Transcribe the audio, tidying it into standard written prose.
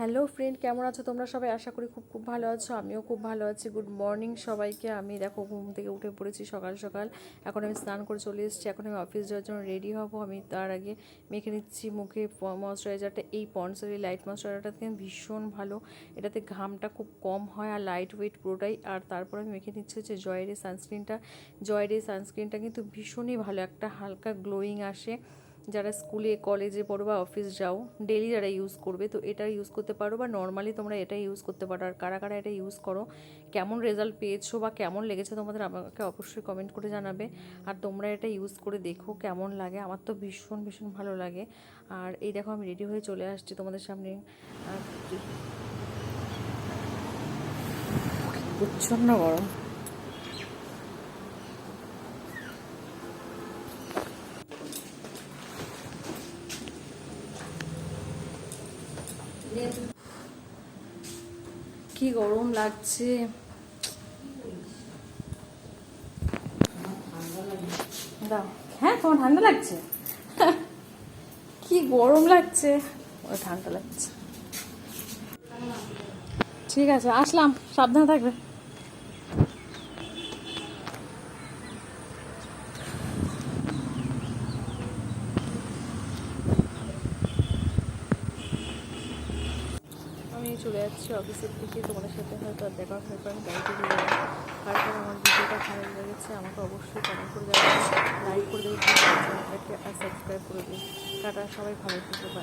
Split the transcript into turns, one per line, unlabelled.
Hello friend, কেমন আছো তোমরা সবাই? আশা করি খুব খুব ভালো আছো। আমিও খুব ভালো আছি। গুড মর্নিং সবাইকে। আমি দেখো ঘুম থেকে উঠে পড়েছি সকাল সকাল। এখন আমি স্নান করে চলে এসেছি। এখন আমি অফিস যাওয়ার জন্য রেডি হব। আমি তার আগে মেখে নিচ্ছি মুখে ময়শ্চারাইজারটা। এই পন্ডসের লাইট ময়শ্চারাইজারটা কিন্তু ভীষণ ভালো। এটাতে ঘামটা খুব কম হয় আর লাইট ওয়েট পুরোটাই। আর তারপর আমি মেখে নিচ্ছি হচ্ছে জয়ের সানস্ক্রিনটা। জয়ের সানস্ক্রিনটা কিন্তু ভীষণই ভালো, একটা হালকা গ্লোয়িং আসে। যারা স্কুলে কলেজে পড়ো বা অফিস যাও, ডেলি যারা ইউজ করবে তো এটা ইউজ করতে পারো, বা নর্মালি তোমরা এটা ইউজ করতে পারো। আর কারা কারা এটা ইউজ করো, কেমন রেজাল্ট পেয়েছো বা কেমন লেগেছে তোমাদের, আমাকে অবশ্যই কমেন্ট করে জানাবে। আর তোমরা এটা ইউজ করে দেখো কেমন লাগে। আমার তো ভীষণ ভীষণ ভালো লাগে। আর এই দেখো আমি রেডি হয়ে চলে আসছি তোমাদের সামনে। প্রচণ্ড গরম। কি গরম লাগছে। দাও। হ্যাঁ, তোমার ঠান্ডা লাগছে? কি গরম লাগছে। ওর ঠান্ডা লাগছে। ঠিক আছে, আসলাম, সাবধানে থাকবে। আমি চলে যাচ্ছি অফিসের দিকে। তোমাদের সাথে হয়তো আর দেখা হবে, আমি গাড়িতে চলে যাবো। তারপর আমার ভিডিওটা ভালো লেগেছে আমাকে অবশ্যই কমেন্ট করে জানাবে, লাইক করে দেবে, চ্যানেলটাকে আর সাবস্ক্রাইব করে দিই। টাটা, সবাই ভালো থেকো, বাই।